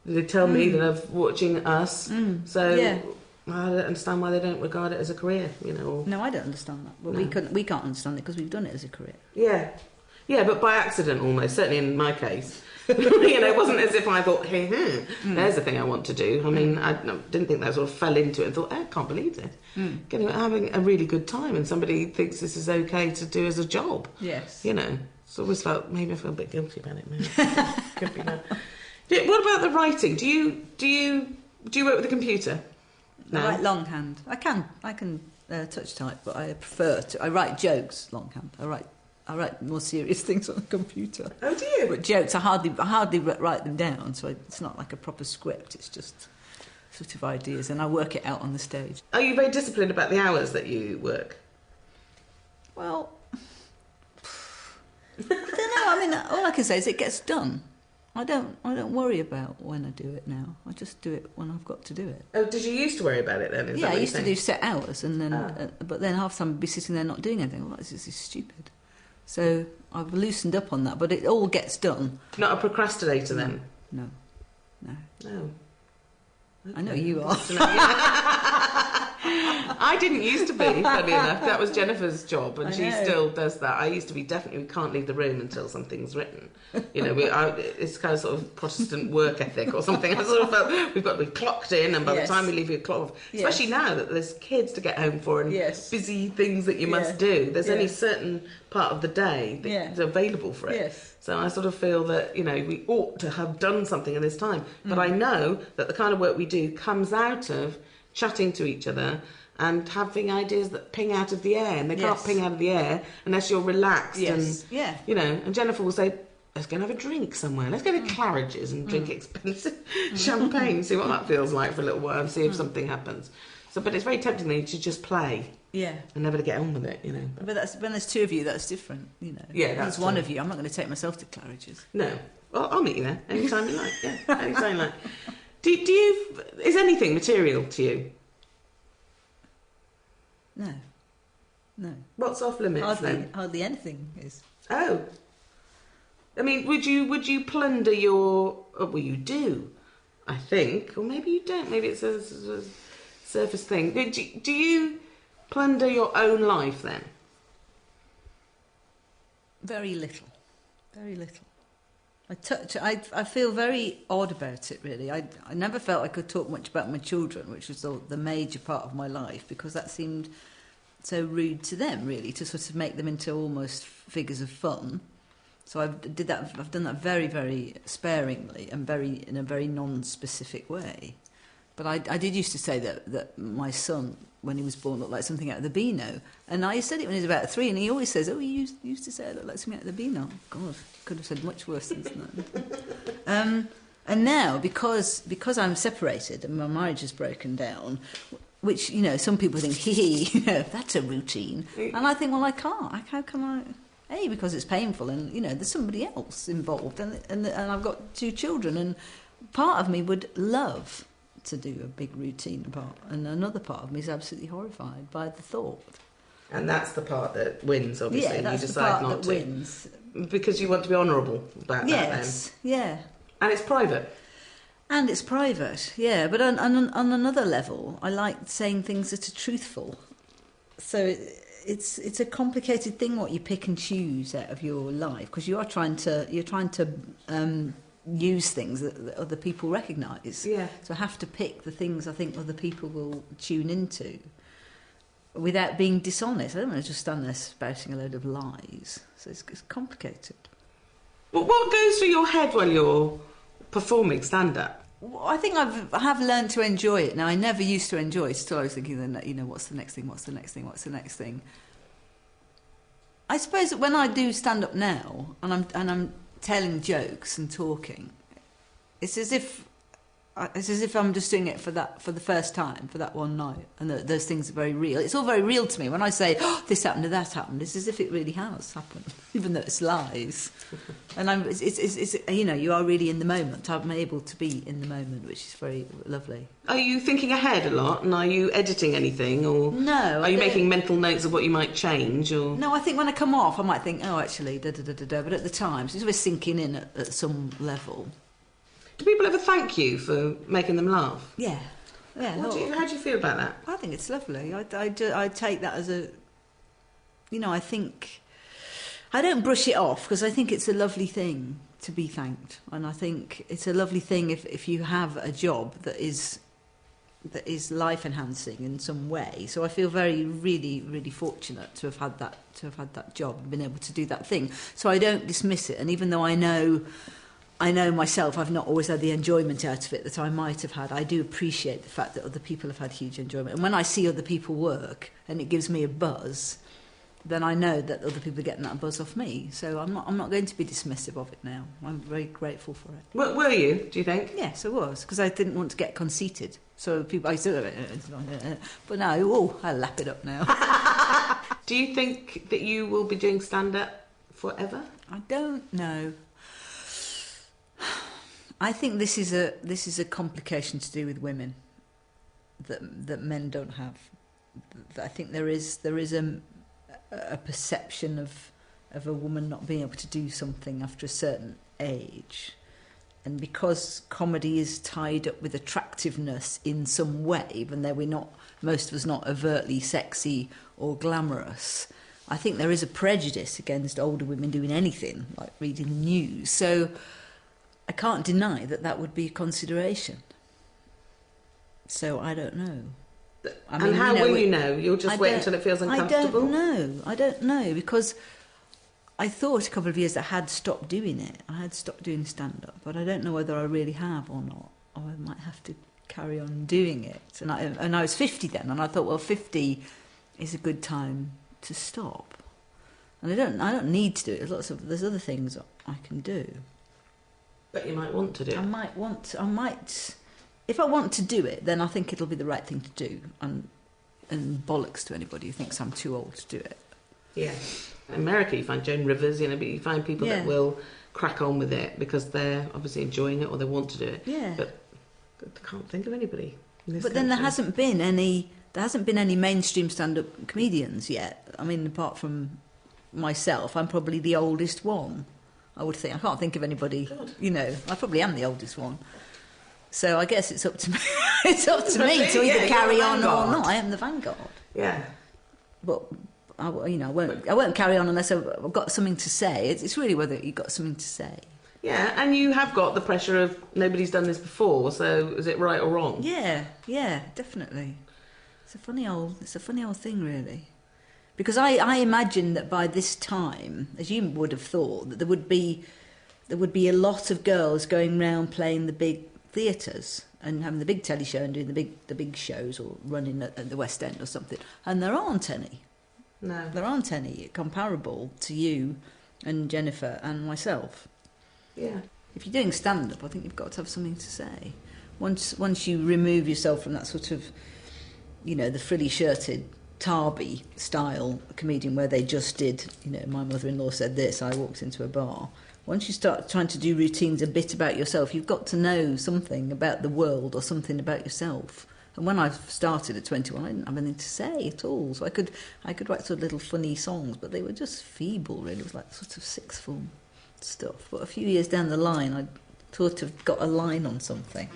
They tell me that they're watching us. So Yeah. I don't understand why they don't regard it as a career, Or, No, I don't understand that. But we can't understand it because we've done it as a career. yeah, but by accident almost. Certainly in my case, it wasn't as if I thought, hey, there's the thing I want to do. I mean, I didn't think that. I sort of fell into it and thought, I can't believe it. Having a really good time, and somebody thinks this is okay to do as a job. Yes. So I always felt maybe I feel a bit guilty about it. Maybe. Could be bad. What about the writing? Do you work with a computer? No. I write longhand. I can touch type, but I prefer to. I write jokes longhand. I write more serious things on the computer. Oh, do you? But jokes, I hardly write them down, so it's not like a proper script. It's just sort of ideas, and I work it out on the stage. Are you very disciplined about the hours that you work? Well, I don't know. I mean, all I can say is it gets done. I don't worry about when I do it now. I just do it when I've got to do it. Oh, did you used to worry about it then? I used to do set hours, and then but then half the time I'd be sitting there not doing anything. Well, this is stupid. So I've loosened up on that, but it all gets done. Not a procrastinator then? No. Oh. Okay. I know you are. I didn't used to be, funny enough. That was Jennifer's job, and she know. Still does that. I used to be definitely, we can't leave the room until something's written. It's kind of sort of Protestant work ethic or something. I sort of felt we've got to be clocked in, and by the time we leave, you're clocked off. Especially now that there's kids to get home for and busy things that you must do. There's only certain part of the day that's available for it. Yes. So I sort of feel that, we ought to have done something in this time. But I know that the kind of work we do comes out of chatting to each other and having ideas that ping out of the air, and they can't ping out of the air unless you're relaxed. And Jennifer will say, let's go and have a drink somewhere. Let's go to Claridge's and drink expensive champagne, see what that feels like for a little while and see if something happens. So, but it's very tempting then to just play. Yeah. And never to get on with it, But that's, when there's two of you, that's different, Yeah, that's one of you. I'm not going to take myself to Claridge's. No. Well, I'll meet you there anytime you like. Yeah, anytime you like. Do you... Is anything material to you? No. What's off limits then? Hardly anything is. Oh. I mean, would you plunder your... Well, you do, I think. Or maybe you don't. Maybe it's a surface thing. Do you plunder your own life then? Very little. Very little. I feel very odd about it, really. I never felt I could talk much about my children, which was the major part of my life, because that seemed so rude to them, really, to sort of make them into almost figures of fun. So I've done that very, very sparingly and in a very non-specific way. But I did used to say that my son, when he was born, looked like something out of the Beano. And I said it when he was about 3, and he always says, oh, you used to say I look like something out of the Beano. God, could have said much worse than that. And now, because I'm separated and my marriage has broken down, which, some people think, that's a routine. And I think, well, I can't. How can I... because it's painful, and, there's somebody else involved, and I've got 2 children, and part of me would love to do a big routine part, and another part of me is absolutely horrified by the thought. And that's the part that wins, obviously. Yeah, that's you the decide part not that wins. Because you want to be honourable about that then. Yes, yeah. And it's private. And it's private, yeah. But on another level, I like saying things that are truthful. So it's a complicated thing what you pick and choose out of your life, because you're trying to use things that other people recognise. Yeah. So I have to pick the things I think other people will tune into without being dishonest. I don't want to just stand there spouting a load of lies. So it's complicated. Well, what goes through your head when you're performing stand-up? Well, I think I have learned to enjoy it now. I never used to enjoy it. Still, I was thinking, then, what's the next thing? What's the next thing? What's the next thing? I suppose that when I do stand up now, and I'm telling jokes and talking, it's as if I'm just doing it for the first time, for that one night, and those things are very real. It's all very real to me. When I say, oh, this happened or that happened, it's as if it really has happened, even though it's lies. And it's you are really in the moment. I'm able to be in the moment, which is very lovely. Are you thinking ahead a lot, and are you editing anything, or no? Are you making mental notes of what you might change, or no? I think when I come off, I might think, oh, actually, da da da da da. But at the time, so it's always sinking in at some level. Do people ever thank you for making them laugh? Yeah. Yeah. How do you feel about that? I think it's lovely. I take that as a, I think, I don't brush it off because I think it's a lovely thing to be thanked. And I think it's a lovely thing if you have a job that is life enhancing in some way. So I feel really, really fortunate to have had that job and been able to do that thing. So I don't dismiss it. And even though I know myself, I've not always had the enjoyment out of it that I might have had. I do appreciate the fact that other people have had huge enjoyment. And when I see other people work and it gives me a buzz, then I know that other people are getting that buzz off me. So I'm not going to be dismissive of it now. I'm very grateful for it. Were you, do you think? Yes, I was, because I didn't want to get conceited. So people, I said, but no, I'll lap it up now. Do you think that you will be doing stand-up forever? I don't know. I think this is a complication to do with women that men don't have. I think there is a perception of a woman not being able to do something after a certain age, and because comedy is tied up with attractiveness in some way, even though most of us not overtly sexy or glamorous, I think there is a prejudice against older women doing anything like reading the news. So I can't deny that would be a consideration. So I don't know. And how will you know? You'll just wait until it feels uncomfortable? I don't know, because I thought a couple of years I had stopped doing it. I had stopped doing stand-up, but I don't know whether I really have or not. Or I might have to carry on doing it. And I was 50 then, and I thought, well, 50 is a good time to stop. And I don't need to do it. There's other things I can do. But you might want to do it. I might. If I want to do it, then I think it'll be the right thing to do. And bollocks to anybody who thinks I'm too old to do it. Yeah. In America, you find Joan Rivers, but you find people that will crack on with it because they're obviously enjoying it or they want to do it. Yeah. But I can't think of anybody in this But then country. there hasn't been any mainstream stand-up comedians yet. I mean, apart from myself, I'm probably the oldest one, I would think. I can't think of anybody, God. I probably am the oldest one. So I guess it's up to me. It's up to me to either Yeah, carry you're the on or vanguard. not. I am the vanguard. Yeah. But I won't carry on unless I've got something to say. It's really whether you've got something to say. Yeah, and you have got the pressure of nobody's done this before, so is it right or wrong? Yeah, definitely. It's a funny old thing, really. Because I imagine that by this time, as you would have thought, that there would be a lot of girls going round playing the big theatres and having the big telly show and doing the big shows or running at the West End or something. And there aren't any. No. There aren't any comparable to you and Jennifer and myself. Yeah. If you're doing stand-up, I think you've got to have something to say. Once you remove yourself from that sort of, the frilly-shirted Tarby style comedian where they just did, my mother-in-law said this, I walked into a bar. Once you start trying to do routines a bit about yourself, you've got to know something about the world or something about yourself. And when I started at 21, I didn't have anything to say at all. So I could write sort of little funny songs, but they were just feeble, really. It was like sort of sixth form stuff. But a few years down the line, I sort of got a line on something.